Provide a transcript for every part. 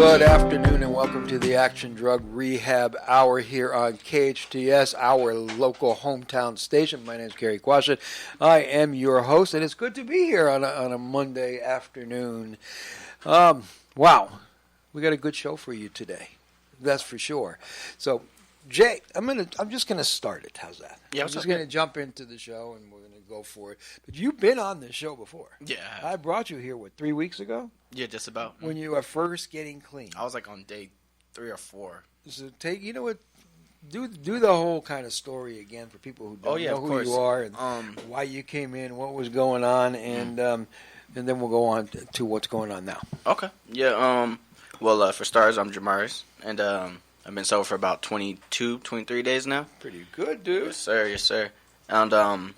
Good afternoon and welcome to the Action Drug Rehab Hour here on KHTS, our local hometown station. My name is Cary Quashen. I am your host, and it's good to be here on a Monday afternoon. Wow, we got a good show for you today. That's for sure. So, Jay, I'm just gonna start it. How's that? Yeah, I'm just gonna jump into the show and we're gonna go for it. But you've been on this show before. Yeah. I brought you here 3 weeks ago? Yeah, just about. When you were first getting clean. I was like on day 3 or 4. So do the whole kind of story again for people who don't know who you are and why you came in, what was going on, and then we'll go on to what's going on now. Okay. Yeah. Well, for starters, I'm Jamaris, and I've been sober for about 22, 23 days now. Pretty good, dude. Yes, sir. Yes, sir. And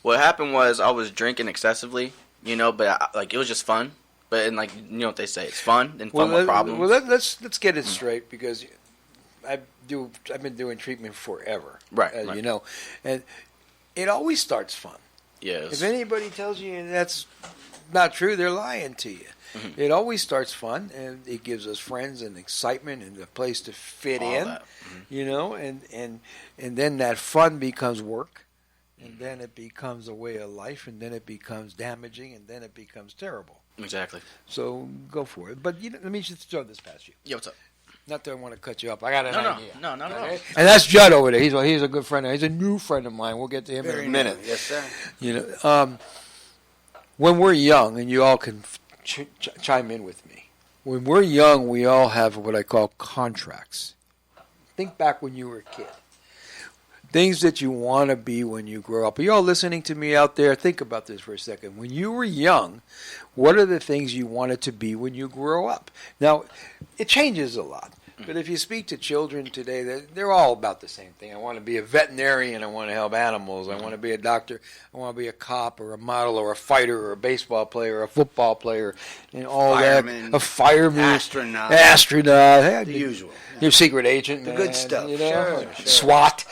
what happened was I was drinking excessively, but it was just fun. But and you know what they say, it's fun and fun with problems. Well, let's get it straight because I've been doing treatment forever, right. You know, and it always starts fun. Yes. If anybody tells you that's not true, they're lying to you. Mm-hmm. It always starts fun, and it gives us friends and excitement and a place to fit in, and then that fun becomes work, and then it becomes a way of life, and then it becomes damaging, and then it becomes terrible. Exactly. So go for it. But let me just throw this past you. Yeah, what's up? Not that I want to cut you up. I got an idea. No, not at all. And that's Judd over there. He's a good friend. He's a new friend of mine. We'll get to him in a minute. Yes, sir. When we're young, and you all can chime in with me. When we're young, we all have what I call contracts. Think back when you were a kid. Things that you want to be when you grow up. Are you all listening to me out there? Think about this for a second. When you were young, what are the things you wanted to be when you grow up? Now, it changes a lot. But if you speak to children today, they're all about the same thing. I want to be a veterinarian. I want to help animals. I want to be a doctor. I want to be a cop or a model or a fighter or a baseball player or a football player and all fireman, that. A fireman. Astronaut. Hey, the usual. Your secret agent. The good stuff. Sure. SWAT.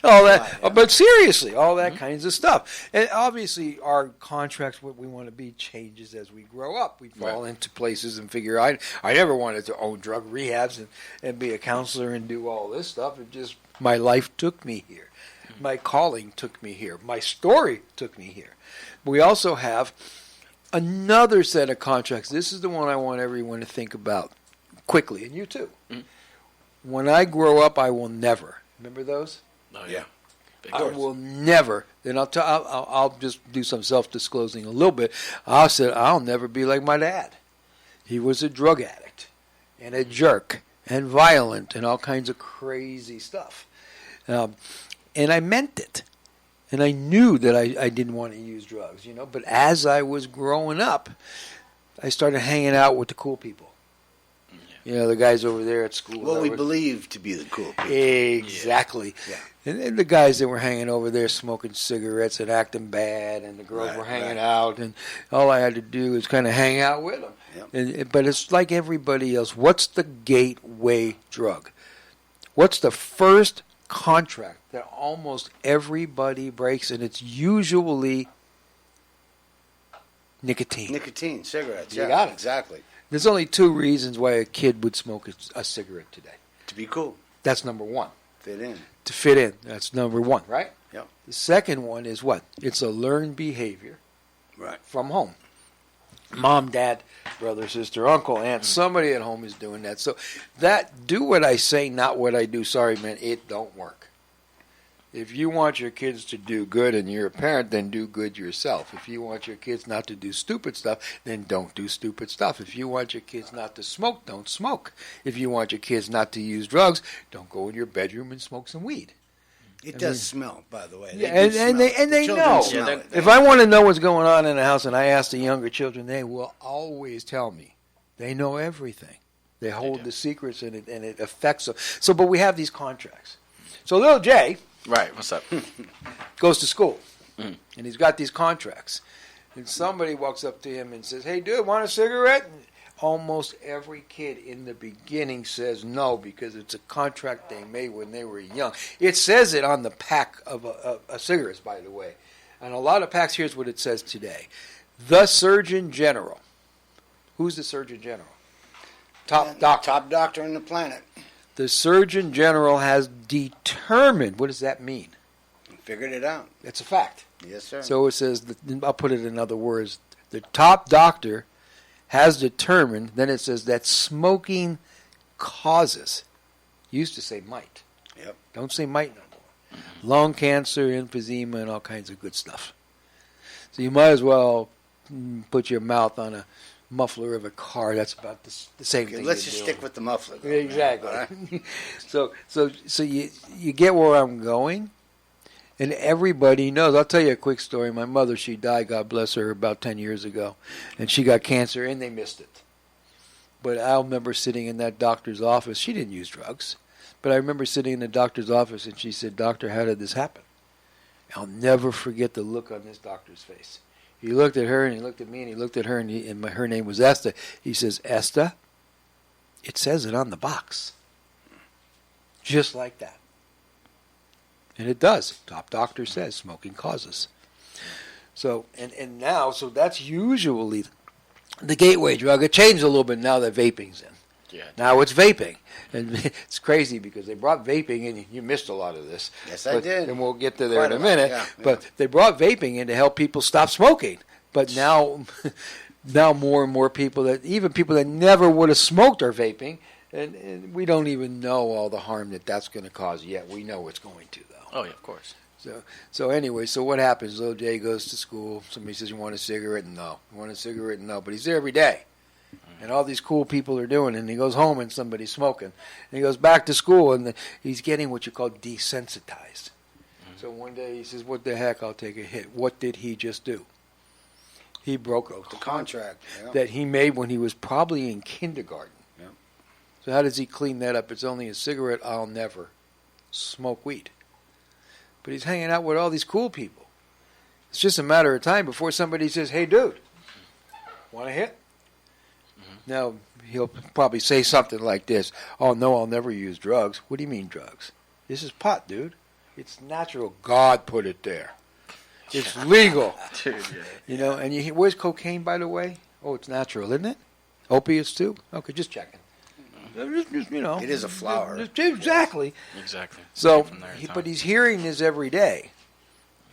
All that, but seriously, all that kinds of stuff. And obviously, our contracts, what we want to be, changes as we grow up. We fall into places and figure, I never wanted to own drug rehabs and be a counselor and do all this stuff. It just, my life took me here. My calling took me here. My story took me here. We also have another set of contracts. This is the one I want everyone to think about quickly, and you too. When I grow up, I will never. Remember those? Oh, yeah. I will never. Then I'll just do some self-disclosing a little bit. I'll never be like my dad. He was a drug addict and a jerk and violent and all kinds of crazy stuff. And I meant it. And I knew that I didn't want to use drugs, But as I was growing up, I started hanging out with the cool people. The guys over there at school. What we believe to be the cool people. Exactly. Yeah. And the guys that were hanging over there smoking cigarettes and acting bad, and the girls were hanging out, and all I had to do was kind of hang out with them. Yep. But it's like everybody else. What's the gateway drug? What's the first contract that almost everybody breaks, and it's usually nicotine. Nicotine, cigarettes. You got it. Exactly. There's only 2 reasons why a kid would smoke a cigarette today. To be cool. That's number 1. Fit in. To fit in. That's number 1, right? Yep. The second one is what? It's a learned behavior from home. Mom, dad, brother, sister, uncle, aunt, somebody at home is doing that. So do what I say, not what I do. Sorry, man, it don't work. If you want your kids to do good and you're a parent, then do good yourself. If you want your kids not to do stupid stuff, then don't do stupid stuff. If you want your kids not to smoke, don't smoke. If you want your kids not to use drugs, don't go in your bedroom and smoke some weed. It does smell, by the way. Yeah, and they know. If I want to know what's going on in the house and I ask the younger children, they will always tell me. They know everything. They hold the secrets and it affects them. But we have these contracts. So little Jay... Right, what's up? Goes to school, and he's got these contracts. And somebody walks up to him and says, "Hey, dude, want a cigarette?" And almost every kid in the beginning says no because it's a contract they made when they were young. It says it on the pack of a cigarettes, by the way. And a lot of packs, here's what it says today. The Surgeon General. Who's the Surgeon General? top doctor. Top doctor on the planet. The Surgeon General has determined. What does that mean? Figured it out. It's a fact. Yes, sir. So it says, I'll put it in other words, the top doctor has determined, then it says that smoking causes, used to say might. Yep. Don't say might no more. Lung cancer, emphysema, and all kinds of good stuff. So you might as well put your mouth on a muffler of a car. That's about the same thing. Let's just stick with the muffler. Though, exactly. Right? So you get where I'm going, and everybody knows. I'll tell you a quick story. My mother, she died, God bless her, about 10 years ago, and she got cancer, and they missed it. But I remember sitting in that doctor's office. She didn't use drugs, but I remember sitting in the doctor's office, and she said, "Doctor, how did this happen?" I'll never forget the look on this doctor's face. He looked at her, and he looked at me, and he looked at her, and her name was Esther. He says, "Esther, it says it on the box." Just like that. And it does. Top doctor says smoking causes. So, and now, so that's usually the gateway drug. It changed a little bit now that vaping's in. Yeah. Now it's vaping. And it's crazy because they brought vaping in. You missed a lot of this. Yes, I did. And we'll get to there Quite in a minute. Yeah. But they brought vaping in to help people stop smoking. But now more and more people even people that never would have smoked are vaping. And we don't even know all the harm that's going to cause yet. We know it's going to, though. Oh, yeah, of course. So anyway, so what happens? Little Jay goes to school. Somebody says, "You want a cigarette?" No. "You want a cigarette?" No. But he's there every day. And all these cool people are doing it. And he goes home and somebody's smoking. And he goes back to school and he's getting what you call desensitized. So one day he says, "What the heck, I'll take a hit." What did he just do? He broke out the contract that he made when he was probably in kindergarten. Yeah. So how does he clean that up? It's only a cigarette. I'll never smoke weed. But he's hanging out with all these cool people. It's just a matter of time before somebody says, "Hey, dude, want a hit?" Now, he'll probably say something like this: "Oh, no, I'll never use drugs." "What do you mean drugs?" "This is pot, dude. It's natural. God put it there. It's legal." Dude, yeah. You know, and where's cocaine, by the way? "Oh, it's natural, isn't it?" "Opiates, too?" "Okay, just checking." Just, you know. It is a flower. Exactly. Exactly. So, From there, but he's hearing this every day.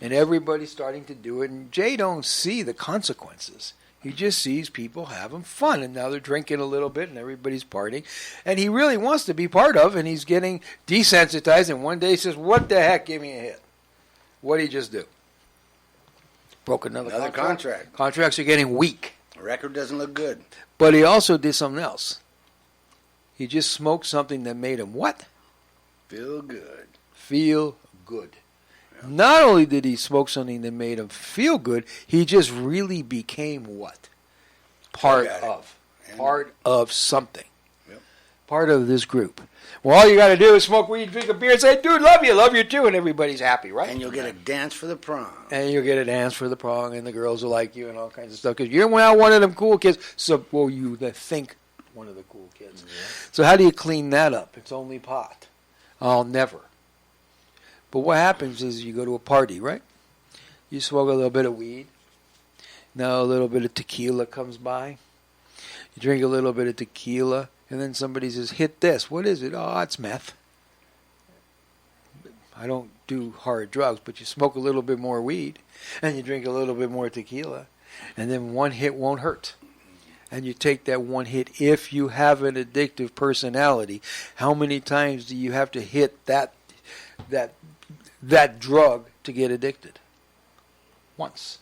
And everybody's starting to do it. And Jay don't see the consequences. He just sees people having fun. And now they're drinking a little bit and everybody's partying. And he really wants to be part of, and he's getting desensitized. And one day he says, "What the heck, give me a hit." What did he just do? Broke another contract. Contracts are getting weak. The record doesn't look good. But he also did something else. He just smoked something that made him what? Feel good. Feel good. Yeah. Not only did he smoke something that made him feel good, he just really became what? Part of something. Yep. Part of this group. Well, all you got to do is smoke weed, drink a beer, and say, "Dude, love you too," and everybody's happy, right? And you'll get a dance for the prom. And you'll get a dance for the prom, and the girls will like you and all kinds of stuff. Because you're now one of them cool kids. So, well, you think one of the cool kids. Yeah. So how do you clean that up? It's only pot. I'll never. But what happens is you go to a party, right? You smoke a little bit of weed. Now a little bit of tequila comes by. You drink a little bit of tequila, and then somebody says, "Hit this." "What is it?" "Oh, it's meth." I don't do hard drugs, but you smoke a little bit more weed, and you drink a little bit more tequila, and then one hit won't hurt. And you take that one hit. If you have an addictive personality, how many times do you have to hit that drug to get addicted? Once.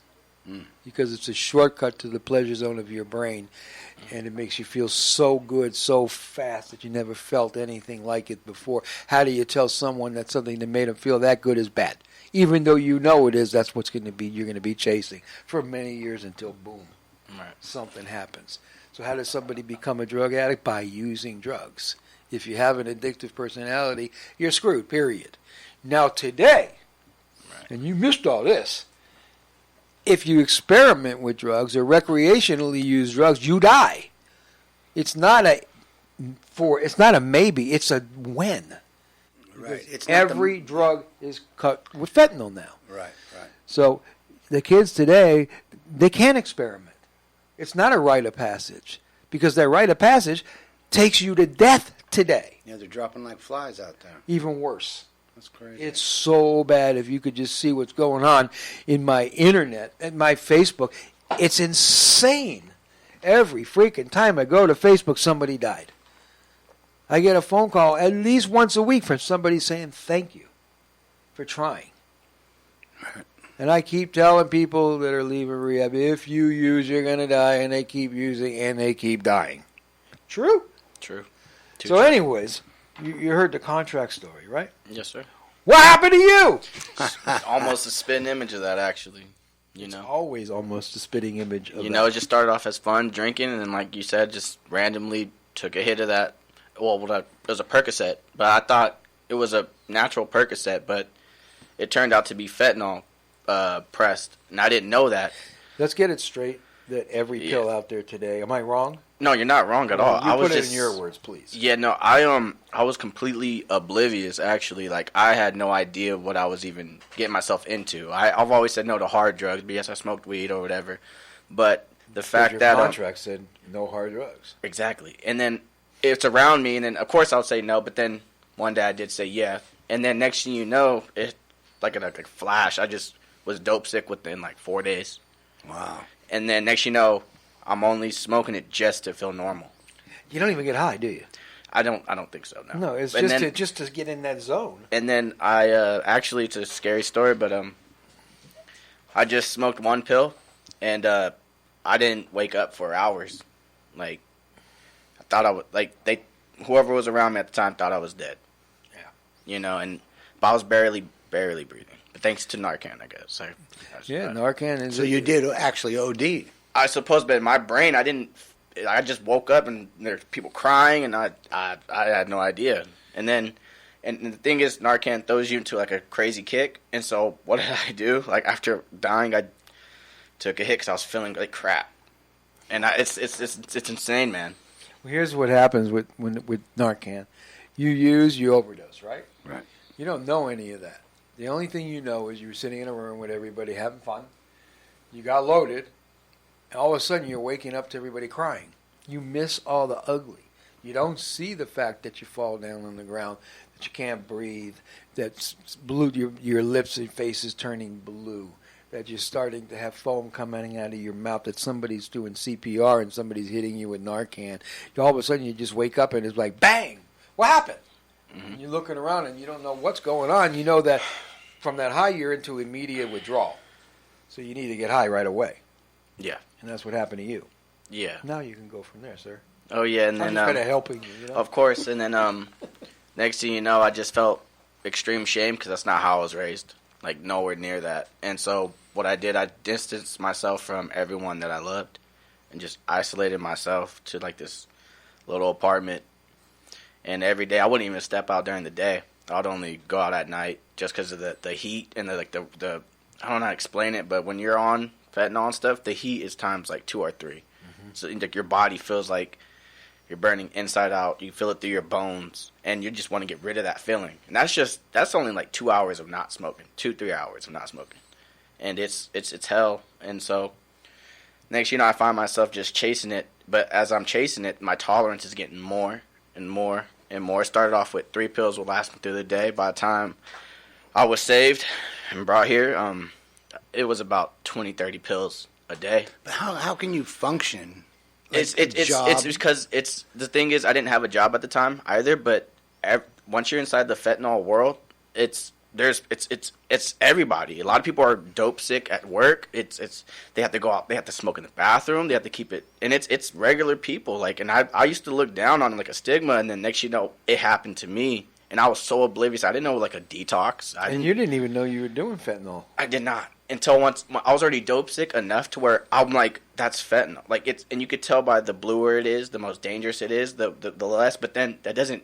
Because it's a shortcut to the pleasure zone of your brain, and it makes you feel so good, so fast that you never felt anything like it before. How do you tell someone that something that made them feel that good is bad? Even though you know it is, that's what's going to be, you're going to be chasing for many years until boom. Right. Something happens. So how does somebody become a drug addict? By using drugs. If you have an addictive personality, you're screwed, period. Now today, and you missed all this, if you experiment with drugs or recreationally use drugs, you die. It's not a maybe, it's a when. Right. It's every drug is cut with fentanyl now. Right. So the kids today, they can't experiment. It's not a rite of passage, because that rite of passage, takes you to death today. Yeah, they're dropping like flies out there. Even worse. That's crazy. It's so bad. If you could just see what's going on in my internet and my Facebook, it's insane. Every freaking time I go to Facebook, somebody died. I get a phone call at least once a week from somebody saying thank you for trying. And I keep telling people that are leaving rehab, if you use, you're going to die, and they keep using, and they keep dying. True? True. So anyways, you heard the contract story, right? Yes, sir. What happened to you? Almost a spitting image of that, actually. You know, It's always almost a spitting image of you that. know, it just started off as fun drinking, and then, like you said, just randomly took a hit of that. Well, it was a Percocet, but I thought it was a natural Percocet, but it turned out to be fentanyl pressed, and I didn't know that. Let's get it straight that every pill out there today, am I wrong? No, you're not wrong at all. You I was put it just, in your words, please. Yeah, no, I was completely oblivious, actually. Like, I had no idea what I was even getting myself into. I've always said no to hard drugs, but yes, I smoked weed or whatever. But the fact your that contract said no hard drugs. Exactly. And then it's around me, and then, of course, I'll say no, but then one day I did say yeah. And then next thing you know, it like a flash, I just was dope sick within, like, 4 days. Wow. And then next you know, I'm only smoking it just to feel normal. You don't even get high, do you? I don't think so, no. No, it's And just to get in that zone. And then I actually, it's a scary story, but I just smoked one pill, and I didn't wake up for hours. Like, I thought I would, like, whoever was around me at the time thought I was dead. Yeah. You know, but I was barely breathing. But thanks to Narcan, I guess. Narcan is. So you did actually OD. I suppose, but in my brain, I just woke up and there's people crying, and I had no idea. And then, and the thing is, Narcan throws you into like a crazy kick. And so, what did I do? Like, after dying, I took a hit because I was feeling like crap. And it's insane, man. Well, here's what happens with Narcan. You overdose, right? Right. You don't know any of that. The only thing you know is you were sitting in a room with everybody having fun. You got loaded. And all of a sudden, you're waking up to everybody crying. You miss all the ugly. You don't see the fact that you fall down on the ground, that you can't breathe, that blue, your lips and face is turning blue, that you're starting to have foam coming out of your mouth, that somebody's doing CPR and somebody's hitting you with Narcan. All of a sudden, you just wake up and it's like, bang! What happened? Mm-hmm. And you're looking around and you don't know what's going on. You know that from that high, you're into immediate withdrawal. So you need to get high right away. Yeah. And that's what happened to you. Yeah. Now you can go from there, sir. Oh, yeah. And then, I'm just kind of helping you, you know? Of course. And then next thing you know, I just felt extreme shame because that's not how I was raised. Like, nowhere near that. And so what I did, I distanced myself from everyone that I loved and just isolated myself to, like, this little apartment. And every day, I wouldn't even step out during the day. I'd only go out at night just because of the heat and the I don't know how to explain it, but when you're on fentanyl and stuff, the heat is times like 2 or 3. Mm-hmm. So like your body feels like you're burning inside out. You feel it through your bones, and you just want to get rid of that feeling. And that's only like 2 hours of not smoking, 2-3 hours of not smoking, and it's hell. And so next, you know, I find myself just chasing it. But as I'm chasing it, my tolerance is getting more and more and more. It started off with 3 pills would last me through the day. By the time I was saved and brought here, it was about 20-30 pills a day. But how can you function? Like it's because the thing is, I didn't have a job at the time either. But once you're inside the fentanyl world, it's everybody. A lot of people are dope sick at work. They have to go out. They have to smoke in the bathroom. They have to keep it, and it's regular people. Like, and I used to look down on like a stigma, and then next you know, it happened to me. And I was so oblivious. I didn't know, like, a detox. And you didn't even know you were doing fentanyl. I did not. Until once I was already dope sick enough to where I'm like, that's fentanyl. Like, and you could tell by the bluer it is, the most dangerous it is, the less. But then that doesn't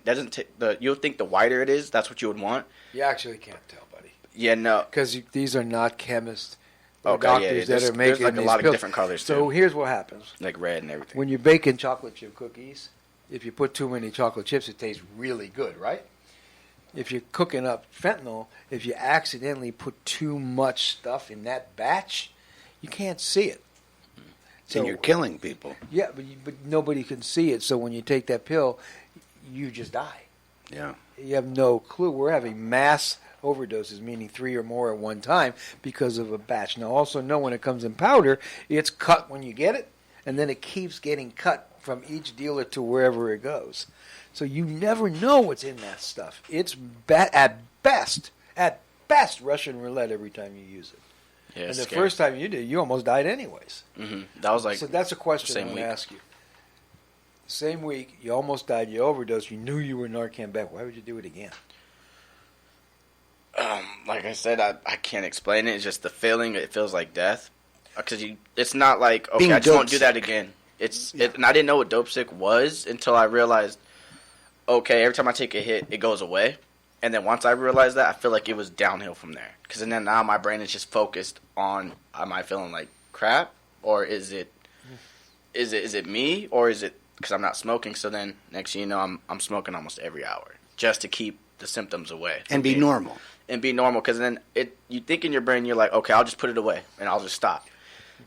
you'll think the whiter it is, that's what you would want. You actually can't tell, buddy. Yeah, no. Because these are not chemists or Okay, doctors that are making there's like a lot pills. of different colors, too. So here's what happens. Like red and everything. When you're baking chocolate chip cookies, if you put too many chocolate chips, it tastes really good, right? If you're cooking up fentanyl, if you accidentally put too much stuff in that batch, you can't see it. And you're killing people. Yeah, but nobody can see it. So when you take that pill, you just die. Yeah. You have no clue. We're having mass overdoses, meaning 3 or more at one time because of a batch. Now, also know when it comes in powder, it's cut when you get it, and then it keeps getting cut from each dealer to wherever it goes. So you never know what's in that stuff. It's at best Russian roulette every time you use it. Yeah, and the scary. first time you did, you almost died anyways. That was like. So that's a question same I'm going week. to ask you. Same week, you almost died, you overdosed, you knew you were Narcan back. Why would you do it again? Like I said, I can't explain it. It's just the feeling. It feels like death. Because it's not like, okay, Being I just won't dope do that sick. again. And I didn't know what dope sick was until I realized, okay, every time I take a hit, it goes away. And then once I realized that, I feel like it was downhill from there. Because then now my brain is just focused on, am I feeling like crap? Or is it me? Or is it because I'm not smoking? So then next thing you know, I'm smoking almost every hour just to keep the symptoms away. And be normal. And be normal, because then you think in your brain, you're like, okay, I'll just put it away and I'll just stop.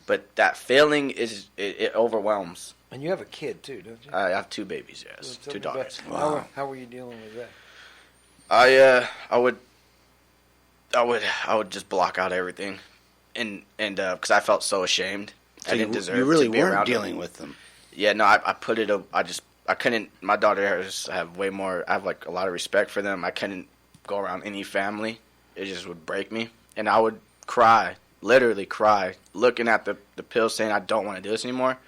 But that feeling it overwhelms. And you have a kid too, don't you? I have 2 babies, yes, Tell 2 me about- daughters. Wow. How were you dealing with that? I would just block out everything, and because I felt so ashamed. So I didn't deserve. you really to be weren't around dealing them. with them. Yeah, no, I put it. I couldn't. My daughters have way more. I have like a lot of respect for them. I couldn't go around any family. It just would break me, and I would cry, literally cry, looking at the pill, saying I don't want to do this anymore.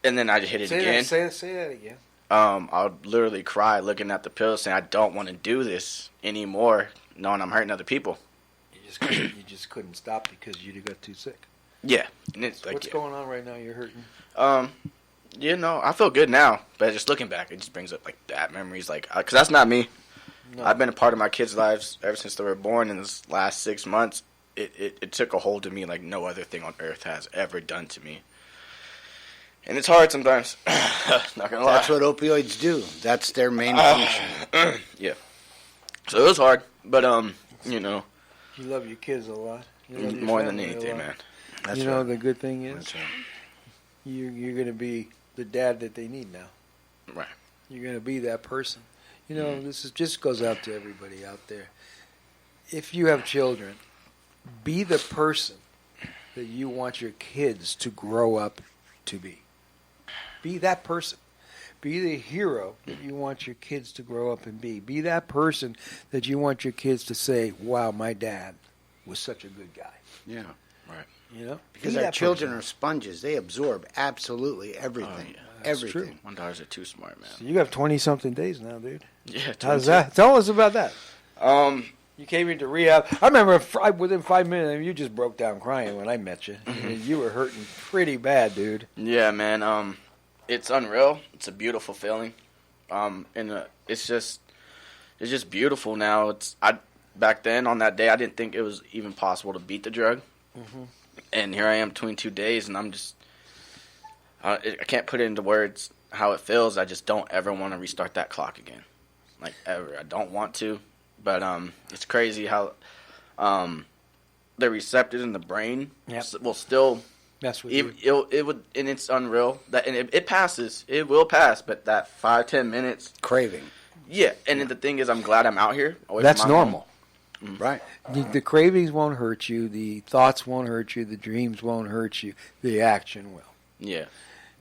And then I just hit it again. Say that again. I would literally cry looking at the pill, saying I don't want to do this anymore, knowing I'm hurting other people. You just couldn't stop because you got too sick. Yeah, and it's like What's going on right now? You're hurting. you know, I feel good now, but just looking back, it just brings up like that memories, like because that's not me. No. I've been a part of my kids' lives ever since they were born. In this last 6 months, it took a hold of me like no other thing on earth has ever done to me. And it's hard sometimes. Not gonna lie. That's what opioids do. That's their main function. Yeah. So it was hard, but you know, You love your kids a lot. You love your more than family a anything, lot. man. That's you know right. the good thing is That's right. you're going to be the dad that they need now. Right. You're going to be that person. You know, this is just goes out to everybody out there. If you have children, be the person that you want your kids to grow up to be. Be that person. Be the hero that you want your kids to grow up and be. Be that person that you want your kids to say, wow, my dad was such a good guy. Yeah. Right. You know? Because Be our that children person. are sponges. They absorb absolutely everything. yeah. That's Everything. true. My daughters are too smart, man. So you have 20-something days now, dude. Yeah. How's 22. that? Tell us about that. Um. You came into rehab. I remember within 5 minutes, you just broke down crying when I met you. You were hurting pretty bad, dude. Yeah, man. It's unreal. It's a beautiful feeling. It's just beautiful now. Back then on that day, I didn't think it was even possible to beat the drug. Mm-hmm. And here I am between 2 days, and I'm just I can't put it into words how it feels. I just don't ever want to restart that clock again, like ever. I don't want to, but it's crazy how the receptors in the brain will still. That's what you. It would, and it's unreal that, and it passes. It will pass, but that 5-10 minutes, Craving. yeah. And the thing is, I'm glad I'm out here. away That's from my normal. Right. The cravings won't hurt you. The thoughts won't hurt you. The dreams won't hurt you. The action will. Yeah,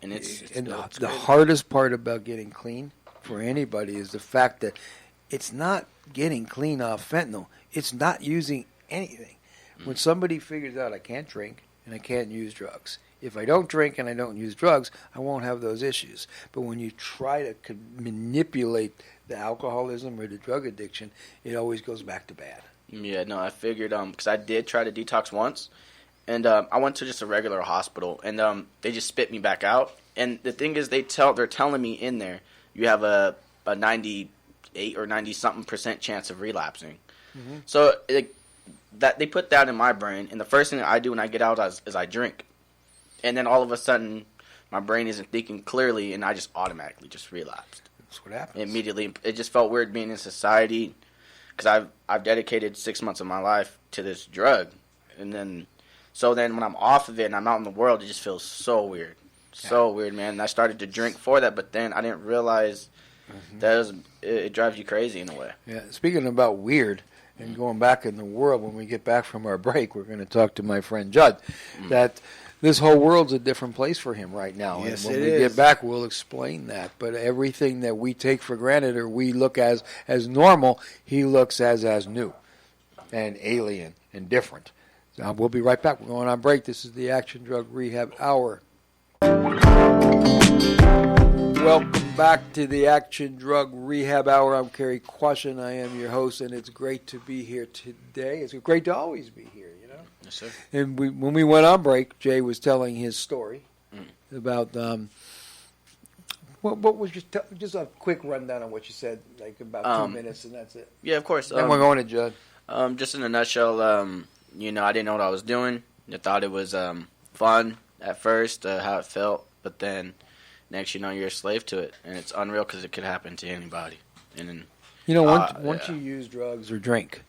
and it's the crazy. hardest part about getting clean for anybody is the fact that it's not getting clean off fentanyl. It's not using anything. When somebody figures out I can't drink and I can't use drugs, if I don't drink and I don't use drugs, I won't have those issues. But when you try to manipulate the alcoholism or the drug addiction, it always goes back to bad. Yeah, no, I figured because I did try to detox once, and I went to just a regular hospital, and they just spit me back out. And the thing is, they're telling me in there you have a 98 or 90-something% chance of relapsing. Mm-hmm. So that they put that in my brain, and the first thing that I do when I get out is I drink, and then all of a sudden my brain isn't thinking clearly, and I just automatically just relapsed. That's what happens. Immediately, it just felt weird being in society because I've dedicated 6 months of my life to this drug, and then So then when I'm off of it and I'm out in the world, it just feels so weird. So weird, man. And I started to drink for that, but then I didn't realize that it drives you crazy in a way. Yeah. Speaking about weird and going back in the world, when we get back from our break, we're going to talk to my friend Judd, that this whole world's a different place for him right now. Yes, and when it we is. get back, we'll explain that. But everything that we take for granted or we look as normal, he looks as new and alien and different. So we'll be right back. We're going on break. This is the Action Drug Rehab Hour. Welcome back to the Action Drug Rehab Hour. I'm Cary Quashen. I am your host, and it's great to be here today. It's great to always be here, you know. Yes, sir. And when we went on break, Jay was telling his story about what was just a quick rundown on what you said, like about 2 minutes, and that's it. Yeah, of course. Then we're going to Judd. Just in a nutshell, I didn't know what I was doing. I thought it was fun at first, how it felt, but then next you're a slave to it, and it's unreal because it could happen to anybody. And then, once you use drugs or drink,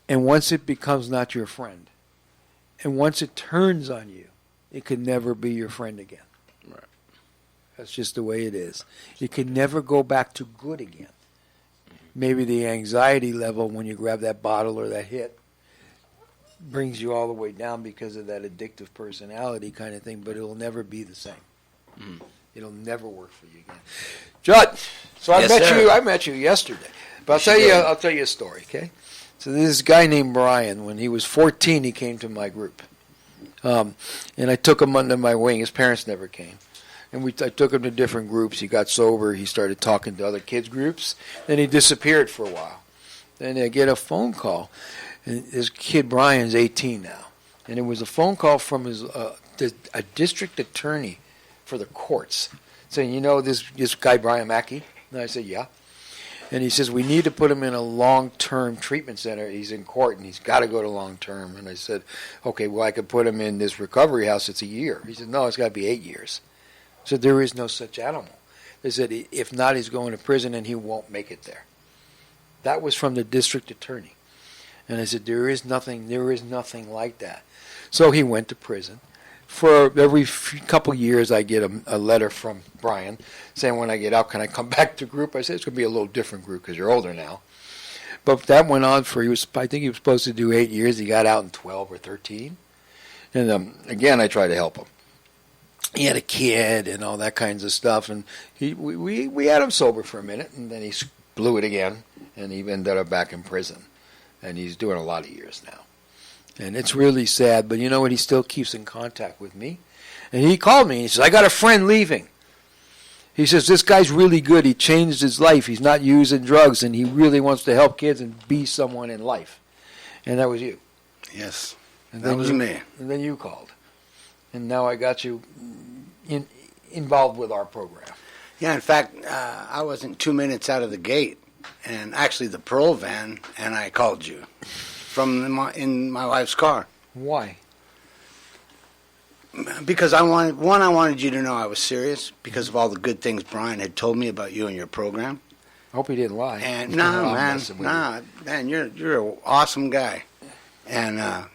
and once it becomes not your friend, and once it turns on you, it can never be your friend again. Right. That's just the way it is. You can never go back to good again. Maybe the anxiety level when you grab that bottle or that hit brings you all the way down because of that addictive personality kind of thing, but it'll never be the same. It'll never work for you again. Judd, so I met you yesterday. But I'll tell you a story, okay? So this guy named Brian, when he was 14, he came to my group. And I took him under my wing. His parents never came. And I took him to different groups. He got sober. He started talking to other kids' groups. Then he disappeared for a while. Then I get a phone call. And this kid, Brian's 18 now. And it was a phone call from a district attorney for the courts saying, this guy, Brian Mackey? And I said, yeah. And he says, we need to put him in a long-term treatment center. He's in court, and he's got to go to long-term. And I said, okay, well, I could put him in this recovery house. It's a year. He said, no, it's got to be 8 years. So there is no such animal. They said, if not, he's going to prison, and he won't make it there. That was from the district attorney. And I said, there is nothing like that. So he went to prison. For every couple years, I get a letter from Brian saying, when I get out, can I come back to group? I said, it's going to be a little different group because you're older now. But that went on I think he was supposed to do 8 years. He got out in 12 or 13. And again, I tried to help him. He had a kid and all that kinds of stuff. And we had him sober for a minute, and then he blew it again, and he ended up back in prison. And he's doing a lot of years now. And it's really sad, but you know what? He still keeps in contact with me. And he called me, and he says, I got a friend leaving. He says, this guy's really good. He changed his life. He's not using drugs, and he really wants to help kids and be someone in life. And that was you. Yes, And that was me. And then you called. And now I got you involved with our program. Yeah, in fact, I wasn't 2 minutes out of the gate, and actually the parole van, and I called you in my wife's car. Why? Because I wanted you to know I was serious because of all the good things Brian had told me about you and your program. I hope he didn't lie. And man, you're an awesome guy, and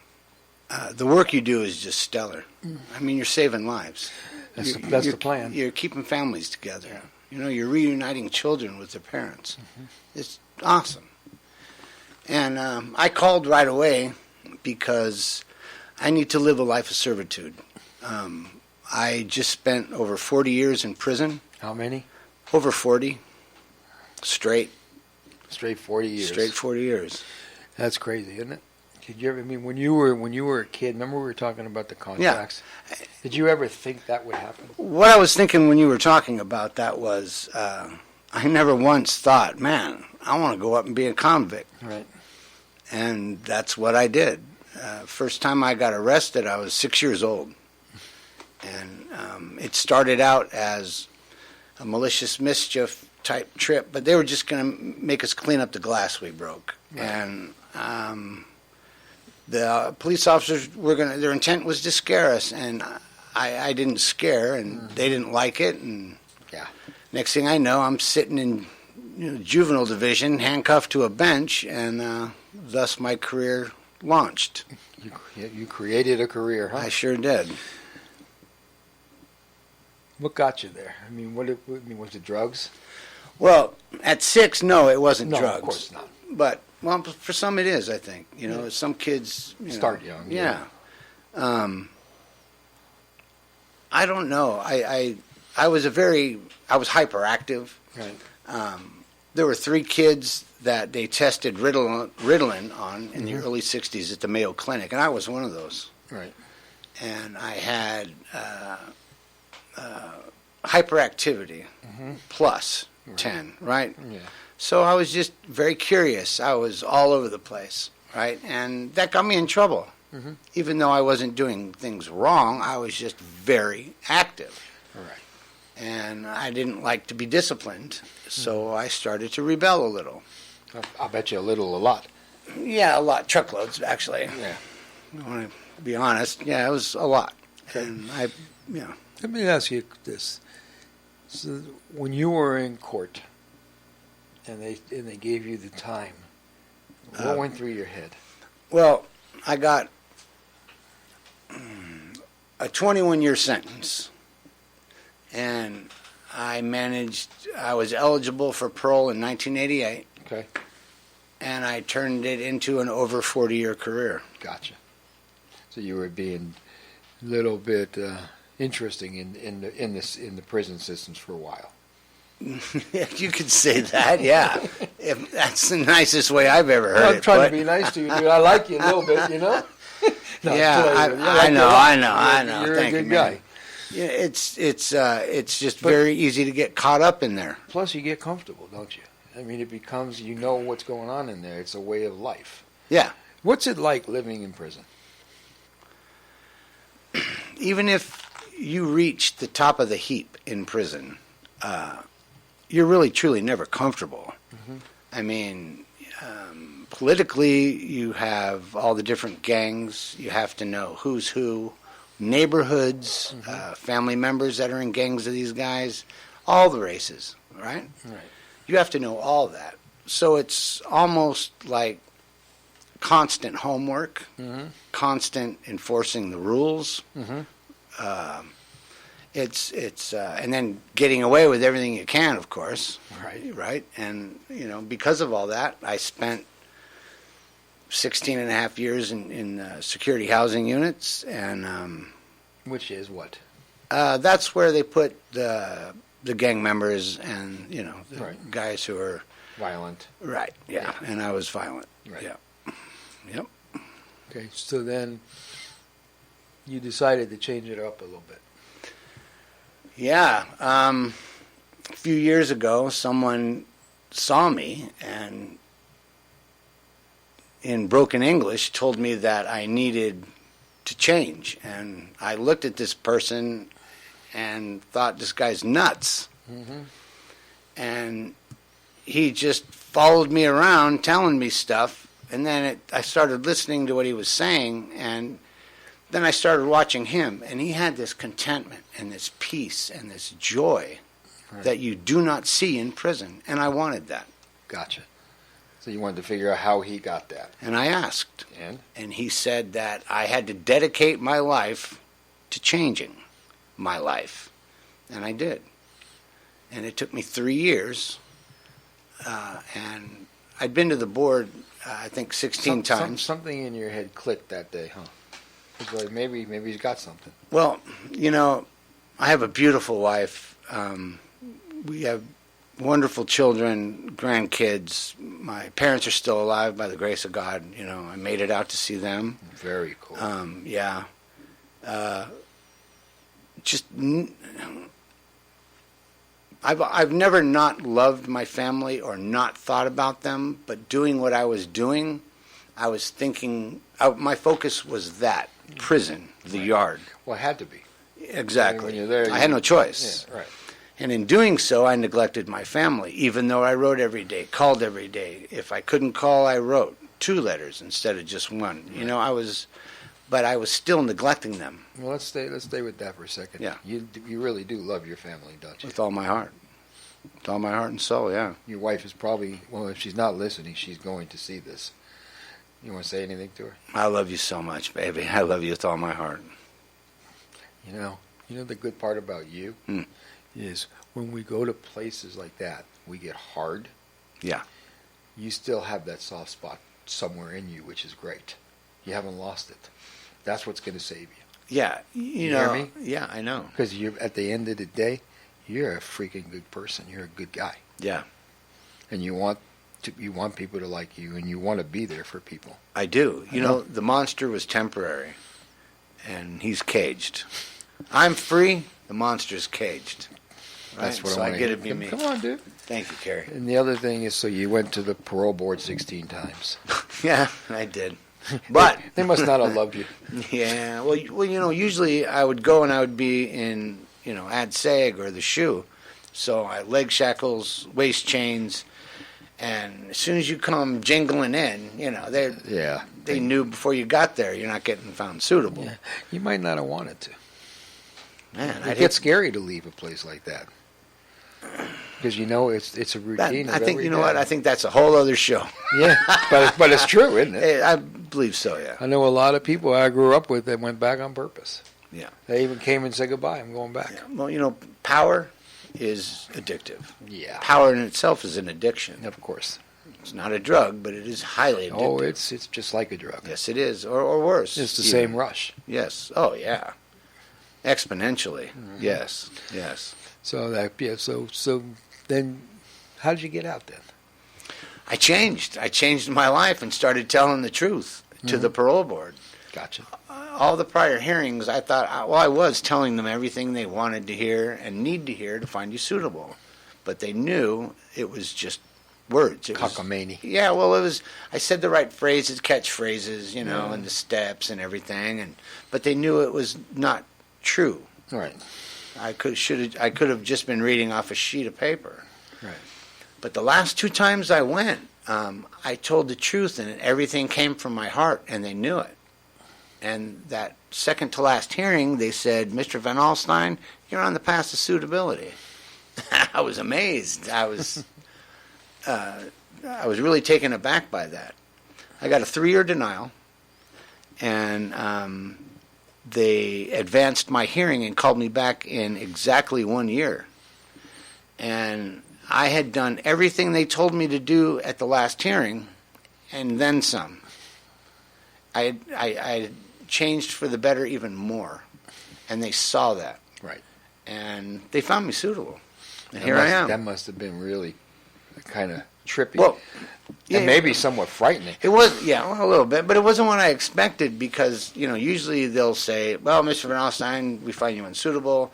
the work you do is just stellar. I mean, you're saving lives. That's the plan. You're keeping families together. You're reuniting children with their parents. It's awesome. And I called right away because I need to live a life of servitude. I just spent over 40 years in prison. How many? Over 40. Straight 40 years. Straight 40 years. That's crazy, isn't it? Did you ever? I mean, when you were a kid, remember we were talking about the contracts? Yeah. Did you ever think that would happen? What I was thinking when you were talking about that was, I never once thought, man, I want to go up and be a convict. Right. And that's what I did. First time I got arrested, I was 6 years old. And it started out as a malicious mischief type trip, but they were just going to make us clean up the glass we broke. Right. And the police officers their intent was to scare us, and I didn't scare, and they didn't like it. And next thing I know, I'm sitting in juvenile division, handcuffed to a bench, and thus my career launched. You created a career, huh? I sure did. What got you there? I mean, was it drugs? Well, at 6, no, it wasn't No, drugs. of course not. But, well, for some it is, I think. You know, some kids... Start young. Yeah. I don't know. I was hyperactive. Right. There were 3 kids that they tested Ritalin on in the early 60s at the Mayo Clinic, and I was one of those. Right. And I had hyperactivity plus 10, right? Yeah. So I was just very curious. I was all over the place, right? And that got me in trouble. Even though I wasn't doing things wrong, I was just very active. Right. And I didn't like to be disciplined, so I started to rebel a little. I'll bet you a lot. Yeah, a lot. Truckloads, actually. Yeah. I want to be honest. Yeah, it was a lot. Okay. And Let me ask you this. So when you were in court and they gave you the time, what went through your head? Well, I got a 21-year sentence, and I was eligible for parole in 1988. Okay. And I turned it into an over 40-year career. Gotcha. So you were being a little bit interesting in the prison systems for a while. You could say that, yeah. If that's the nicest way I've ever heard it. I'm trying to be nice to you, dude. I like you a little bit, you know? No, yeah, I know. You're Thank a good you, guy. man. Yeah, it's just very easy to get caught up in there. Plus, you get comfortable, don't you? I mean, it becomes, you know what's going on in there. It's a way of life. Yeah. What's it like living in prison? Even if you reach the top of the heap in prison, you're really, truly never comfortable. I mean, politically, you have all the different gangs. You have to know who's who, neighborhoods, family members that are in gangs of these guys, all the races, right? Right. You have to know all that. So it's almost like constant homework, constant enforcing the rules. It's and then getting away with everything you can, of course. Right. And because of all that, I spent 16 and a half years in security housing units, and Which is what? that's where they put the gang members and the Right. guys who are Violent. right. Yeah, and I was violent. Right. Yeah. Yep. Okay, so then you decided to change it up a little bit. Yeah. A few years ago, someone saw me and, in broken English, told me that I needed to change. And I looked at this person and thought, this guy's nuts. And he just followed me around telling me stuff. And then I started listening to what he was saying, and then I started watching him, and he had this contentment and this peace and this joy that you do not see in prison, and I wanted that. Gotcha. So you wanted to figure out how he got that. And I asked, And he said that I had to dedicate my life to changing my life, and I did. And it took me 3 years, and I'd been to the board, I think, 16 times. Something in your head clicked that day, huh? It's like maybe he's got something. Well, I have a beautiful wife. We have wonderful children, grandkids. My parents are still alive by the grace of God. I made it out to see them. Very cool. Yeah. I've never not loved my family or not thought about them, but doing what I was doing, I was thinking, my focus was that, prison, the yard. Well, it had to be. Exactly. When you're there, I had no choice. Yeah, right. And in doing so, I neglected my family, even though I wrote every day, called every day. If I couldn't call, I wrote 2 letters instead of just 1. Right. But I was still neglecting them. Well, let's stay with that for a second. Yeah. You really do love your family, don't you? With all my heart. With all my heart and soul, yeah. Your wife is probably, well, if she's not listening, she's going to see this. You want to say anything to her? I love you so much, baby. I love you with all my heart. You know the good part about you is when we go to places like that, we get hard. Yeah. You still have that soft spot somewhere in you, which is great. You haven't lost it. That's what's going to save you. Yeah, you know. Hear me? Yeah, I know. Because you're at the end of the day, you're a freaking good person. You're a good guy, Yeah, and you want people to like you, and you want to be there for people. I do. I You know. know, the monster was temporary, and he's caged. I'm free. The monster's caged. That's Right? what So I I want get to to be me. Come on, dude. Thank you, Cary. And the other thing is, so you went to the parole board 16 times. Yeah, I did. But They must not have loved you. yeah, well, you know, usually I would go and I would be in, you know, ad sag or the shoe. So I leg shackles, waist chains, and as soon as you come jingling in, you know, they knew before you got there you're not getting found suitable. Yeah. You might not have wanted to. Man, It gets scary to leave a place like that. Because you know it's a routine. I of think every you know day. what? I think that's a whole other show. Yeah, but it's true, isn't it? I believe so. Yeah. I know a lot of people I grew up with that went back on purpose. Yeah. They even came and said goodbye. I'm going back. Yeah. Well, you know, power is addictive. Yeah, Power in itself is an addiction. of course. It's not a drug, but it is highly addictive. Oh, it's just like a drug. Yes, it is, or worse. It's the even. same rush. Yes. Oh, yeah. Exponentially. Mm-hmm. Yes. Yes. So so then, how did you get out then? I changed. I changed my life and started telling the truth to the parole board. Gotcha. All the prior hearings, I thought, I was telling them everything they wanted to hear and need to hear to find you suitable. But they knew it was just words. It was, Cockamamie. yeah, well, I said the right phrases, catchphrases, you know, and the steps and everything. But they knew it was not true. Right. I could have just been reading off a sheet of paper. Right. But the last 2 times I went, I told the truth, and everything came from my heart, and they knew it. And that second to last hearing, they said, "Mr. Van Alstyne, you're on the path to suitability." I was amazed. I was really taken aback by that. I got a 3-year denial, and they advanced my hearing and called me back in exactly 1 year. And I had done everything they told me to do at the last hearing, and then some. I changed for the better even more, and they saw that. Right. And they found me suitable. And That here I am. That must have been really kind of trippy. Well, yeah, and maybe somewhat frightening. it was, yeah, well, a little bit, but it wasn't what I expected because, you know, usually they'll say, "Well, Mr. Van Alstyne, we find you unsuitable.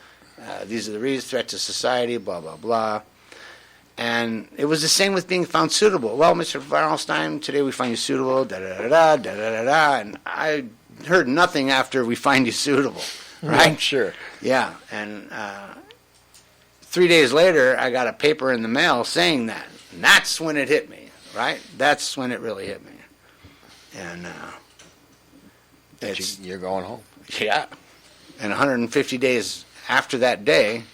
These are the reasons, threat to society, blah, blah, blah." And it was the same with being found suitable. "Well, Mr. Van Alstyne, today we find you suitable, da-da-da-da, da-da-da-da." And I heard nothing after "we find you suitable," right? I'm sure. Yeah, and 3 days later, I got a paper in the mail saying that. And that's when it hit me, right? That's when it really hit me. And You're going home. yeah. And 150 days after that day,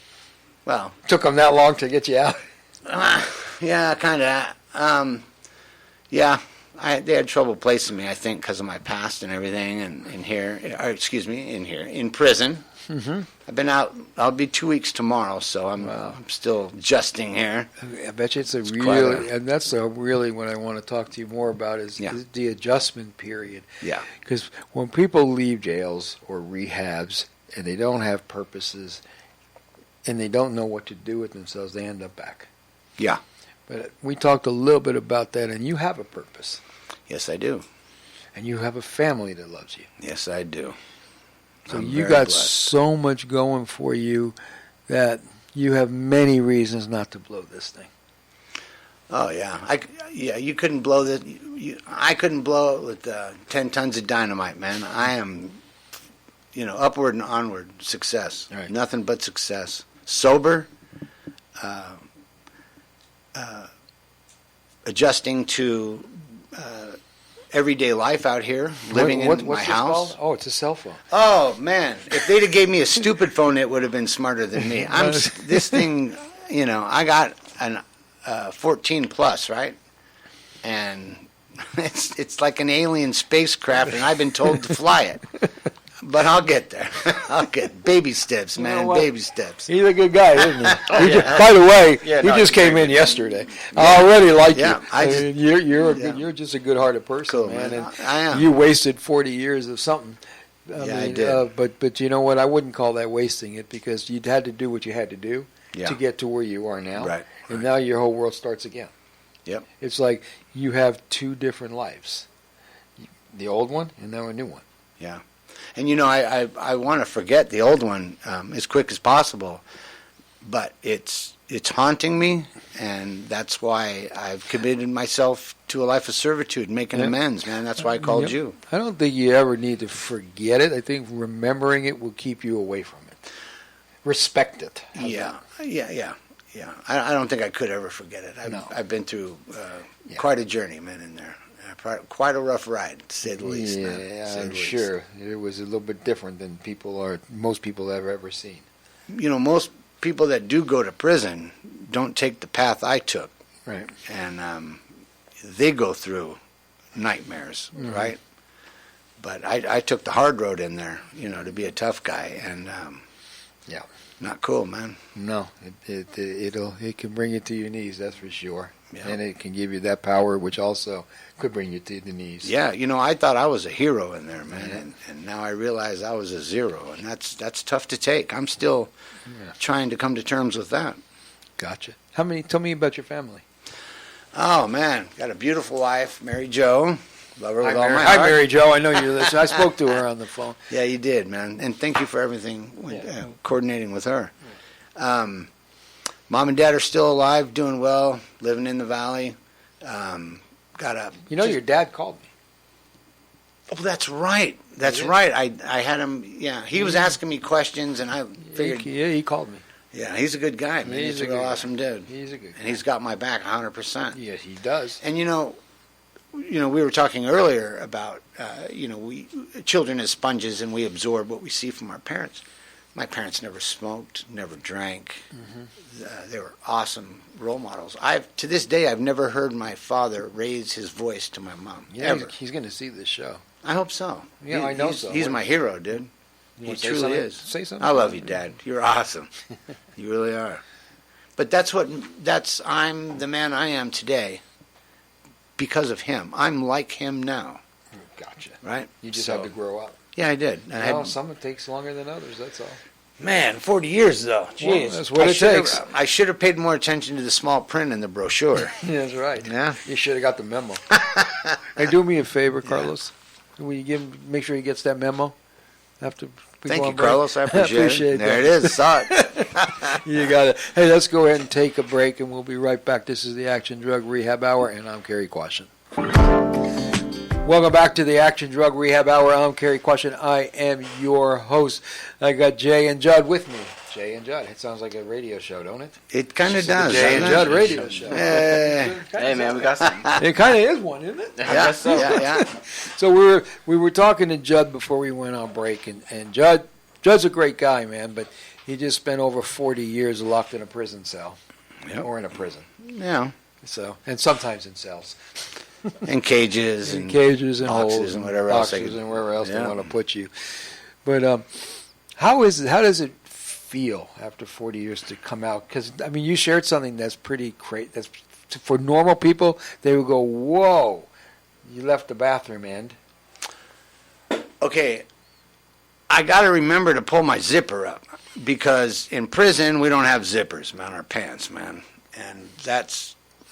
well, Took them that long to get you out. yeah, kind of. Yeah, they had trouble placing me, I think, because of my past and everything. And in prison. Mm-hmm. I've been out. I'll be 2 weeks tomorrow, so I'm still adjusting here. I bet you It's quite and that's really what I want to talk to you more about is the adjustment period. Yeah. Because when people leave jails or rehabs and they don't have purposes and they don't know what to do with themselves, they end up back. Yeah. But we talked a little bit about that, and you have a purpose. Yes, I do. And you have a family that loves you. Yes, I do. So I'm you very got blessed. so much going for you that you have many reasons not to blow this thing. Oh yeah, you couldn't blow this. I couldn't blow it with 10 tons of dynamite, man. I am, upward and onward success. Right. Nothing but success. Sober, adjusting to everyday life out here, living in my what's this house. called? Oh, it's a cell phone. Oh man, if they'd have gave me a stupid phone, it would have been smarter than me. This thing, I got an 14 plus, right? And It's like an alien spacecraft, and I've been told to fly it. But I'll get there. I'll get baby steps, man. Baby steps. He's a good guy, isn't he? Yeah. By the way, Yeah, he no, just he's came very in good. yesterday. I already like Yeah, you. You're just a good-hearted person, Cool, man. man. And I am. you wasted 40 years of something. I did. But you know what? I wouldn't call that wasting it, because you'd had to do what you had to do Yeah. to get to where you are now. Right. And now your whole world starts again. Yep. It's like you have two different lives. The old one and now a new one. Yeah. And, I want to forget the old one as quick as possible, but it's haunting me, and that's why I've committed myself to a life of servitude, making amends, man. That's why I called you. I don't think you ever need to forget it. I think remembering it will keep you away from it. Respect it. Yeah. I don't think I could ever forget it. I've been through quite a journey, man, in there. Quite a rough ride, to say the least. Man. Yeah, I'm sure. It was a little bit different than most people have ever seen. Most people that do go to prison don't take the path I took. Right. And they go through nightmares, right? But I took the hard road in there, to be a tough guy, and not cool, man. No, it can bring you to your knees, that's for sure. Yeah. And it can give you that power, which also could bring you to the knees. Yeah, I thought I was a hero in there, man, and now I realize I was a zero, and that's tough to take. I'm still trying to come to terms with that. Gotcha. Tell me about your family. Oh, man, got a beautiful wife, Mary Jo. Love her with all my Hi, heart. Mary Jo. I know you're listening. I spoke to her on the phone. Yeah, you did, man, and thank you for everything coordinating with her. Mom and Dad are still alive, doing well, living in the valley. Your dad called me. Oh, that's right. That's right. I had him. Yeah, he was asking me questions, and I figured. Yeah, he called me. Yeah, he's a good guy, man. He's a real awesome dude. He's a good guy. And he's got my back 100%. Yes, he does. And we were talking earlier about we children as sponges, and we absorb what we see from our parents. My parents never smoked, never drank. They were awesome role models. To this day, I've never heard my father raise his voice to my mom. Yeah, ever. he's going to see this show. I hope so. Yeah, I know so. He's my hero, dude. He truly is. Say something. I love you, Dad. You're awesome. You really are. But I'm the man I am today because of him. I'm like him now. Gotcha. Right? You just have to grow up. Yeah, I did. Some it takes longer than others, that's all. Man, 40 years though. Jeez. Well, that's what it takes. I should have paid more attention to the small print in the brochure. That's right. Yeah. You should have got the memo. Hey, do me a favor, Carlos. Will you make sure he gets that memo? After we Thank go you, on break? Carlos. I appreciate it. There it is. Saw it. You got it. Hey, let's go ahead and take a break, and we'll be right back. This is the Action Drug Rehab Hour, and I'm Cary Quashen. Welcome back to the Action Drug Rehab Hour. I'm Cary Quashen. I am your host. I got Jay and Judd with me. Jay and Judd. It sounds like a radio show, don't it? It kind of does. Jay and Judd radio show. Hey, man, we got something. It kind of is one, isn't it? I guess so. Yeah. So we were talking to Judd before we went on break, and Judd's a great guy, man, but he just spent over 40 years locked in a prison cell, or in a prison. Yeah. So, and sometimes in cells. And cages and cages and boxes holes and whatever else boxes and wherever else they Yeah. want to put you. But how does it feel after 40 years to come out? Because I mean, you shared something that's pretty great. That's for normal people. They would go, "Whoa, you left the bathroom end." Okay, I got to remember to pull my zipper up because in prison we don't have zippers on our pants, man, and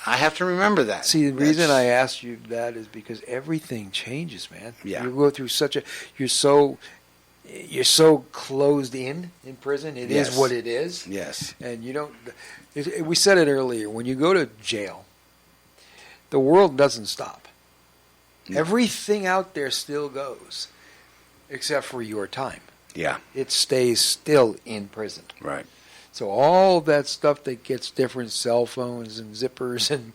I have to remember that. See, the reason I asked you that is because everything changes, man. Yeah. You go through you're so closed in prison. It is Yes. what it is. Yes. And you don't. We said it earlier. When you go to jail, the world doesn't stop. No. Everything out there still goes, except for your time. Yeah. It stays still in prison. Right. So all that stuff that gets different, cell phones and zippers and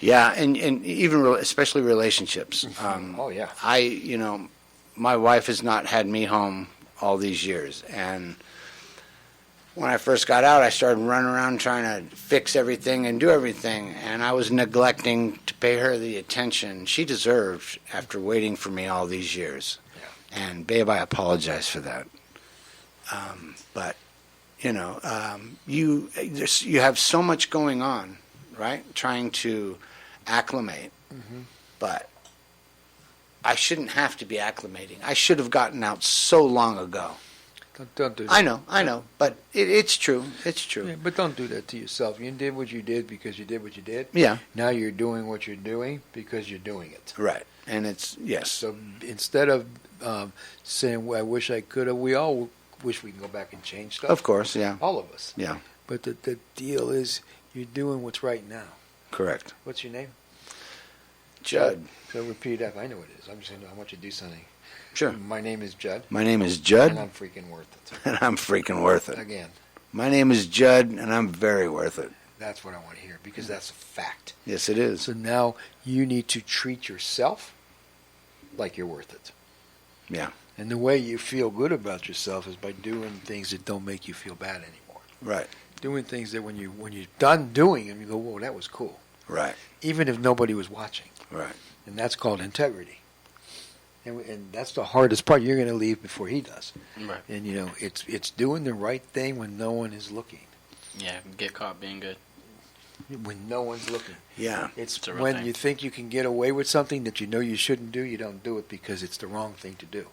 Yeah, and even especially relationships. oh yeah. My wife has not had me home all these years, and when I first got out, I started running around trying to fix everything and do everything, and I was neglecting to pay her the attention she deserved after waiting for me all these years. Yeah. And babe, I apologize for that. But you know, you have so much going on, right? Trying to acclimate, but I shouldn't have to be acclimating. I should have gotten out so long ago. Don't do that. I know, but it's true. It's true. Yeah, but don't do that to yourself. You did what you did because you did what you did. Yeah. Now you're doing what you're doing because you're doing it. Right. And it's, yes. So instead of saying, well, I wish I could have, we all wish we can go back and change stuff. Of course, yeah. All of us. Yeah. But the deal is you're doing what's right now. Correct. What's your name? Judd. So repeat after. I know it is. I'm just saying, I want you to do something. Sure. My name is Judd. My name is Judd. And I'm freaking worth it. And I'm freaking worth it. Again. My name is Judd, and I'm very worth it. That's what I want to hear because that's a fact. Yes, it is. So now you need to treat yourself like you're worth it. Yeah. And the way you feel good about yourself is by doing things that don't make you feel bad anymore. Right. Doing things that when you're done doing them, you go, whoa, that was cool. Right. Even if nobody was watching. Right. And that's called integrity. And that's the hardest part. You're going to leave before he does. Right. And, you know, it's doing the right thing when no one is looking. Yeah, get caught being good. When no one's looking. Yeah. It's a real when thing. you think you can get away with something that you know you shouldn't do, you don't do it because it's the wrong thing to do.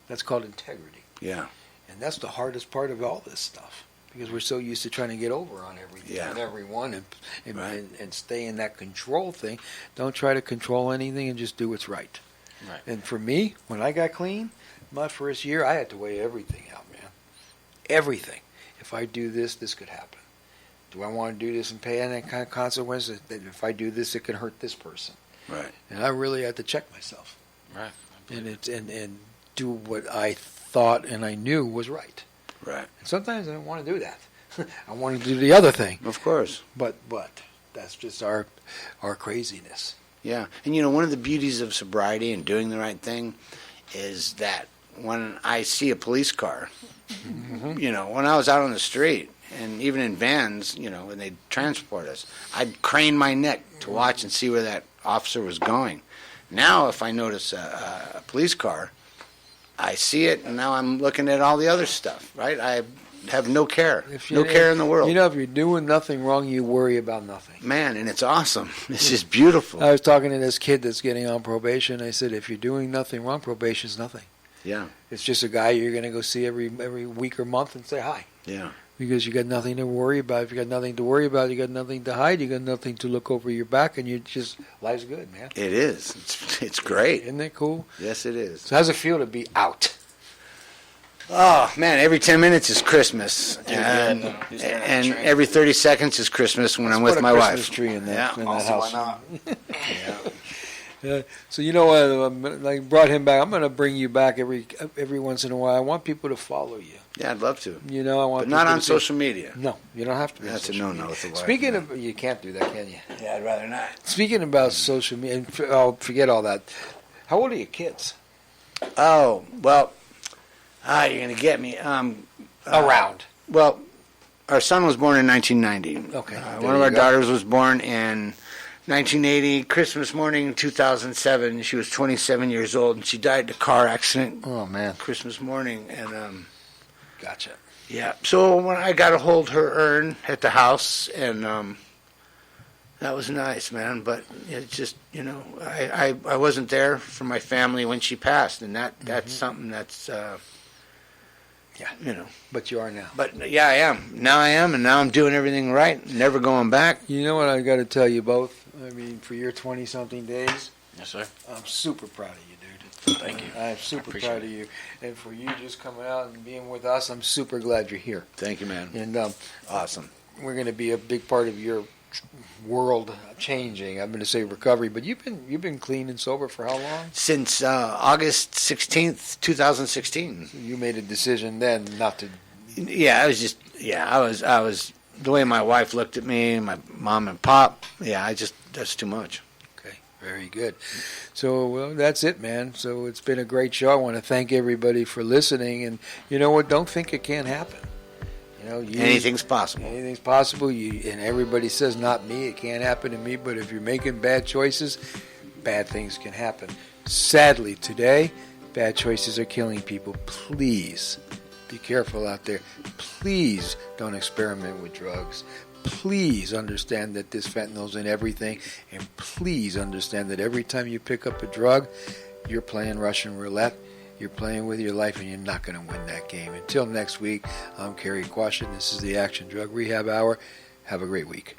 That's called integrity. Yeah. And that's the hardest part of all this stuff. Because we're so used to trying to get over on everything and everyone and stay in that control thing. Don't try to control anything and just do what's right. Right. And for me, when I got clean, my first year, I had to weigh everything out, man. Everything. If I do this, this could happen. Do I want to do this and pay any kind of consequences? That if I do this, it can hurt this person. Right. And I really had to check myself. Right. And do what I thought and I knew was right. Right. And sometimes I don't want to do that. I want to do the other thing. Of course. But that's just our craziness. Yeah. And, you know, one of the beauties of sobriety and doing the right thing is that when I see a police car, you know, when I was out on the street and even in vans, you know, when they transport us, I'd crane my neck to watch and see where that officer was going. Now, if I notice a police car, I see it, and now I'm looking at all the other stuff, right? I have no care. No care in the world. You know, if you're doing nothing wrong, you worry about nothing. Man, and it's awesome. It's just beautiful. I was talking to this kid that's getting on probation. I said, if you're doing nothing wrong, probation's nothing. Yeah. It's just a guy you're going to go see every week or month and say hi. Yeah. Because you got nothing to worry about. If you got nothing to worry about, you got nothing to hide. You got nothing to look over your back, and you just life's good, man. It is. It's great. Isn't that cool? Yes, it is. So how's it feel to be out? Oh man, every 10 minutes is Christmas, and tree. every 30 seconds is Christmas when I'm with my Put a wife. Christmas tree in that, Yeah. in that Also, house. why not? So you know, I brought him back. I'm going to bring you back every once in a while. I want people to follow you. Yeah, I'd love to. You know, I want But not people on to social media. No, you don't have to. Be on That's a social no-no media. with the wife. Speaking of, you can't do that, can you? Yeah, I'd rather not. Speaking about social media, and forget all that. How old are your kids? Oh, well, you're going to get me. Around. Well, our son was born in 1990. Okay. One of our daughters was born in 1980, Christmas morning, 2007. She was 27 years old, and she died in a car accident Oh man, Christmas morning. And gotcha. yeah, so when I got to hold her urn at the house, and that was nice, man. But it just, you know, I wasn't there for my family when she passed, and that's something that's, Yeah. you know. But you are now. But yeah, I am. Now I am, and now I'm doing everything right, never going back. You know what I got to tell you both? I mean, for your 20-something days, Yes, sir. I'm super proud of you, dude. Thank you. I'm super appreciate proud of you. And for you just coming out and being with us, I'm super glad you're here. Thank you, man. And Awesome. we're going to be a big part of your world changing. I'm going to say recovery, but you've been clean and sober for how long? Since August 16th, 2016. You made a decision then not to. Yeah, I was the way my wife looked at me, my mom and pop. Yeah, that's too much. Okay, very good. So well, that's it, man. So it's been a great show. I want to thank everybody for listening. And you know what? Don't think it can't happen. You know, Anything's possible. Anything's possible. And everybody says, not me, it can't happen to me. But if you're making bad choices, bad things can happen. Sadly, today, bad choices are killing people. Please be careful out there. Please don't experiment with drugs. Please understand that this fentanyl's in everything. And please understand that every time you pick up a drug, you're playing Russian roulette. You're playing with your life, and you're not going to win that game. Until next week, I'm Cary Quashen. This is the Action Drug Rehab Hour. Have a great week.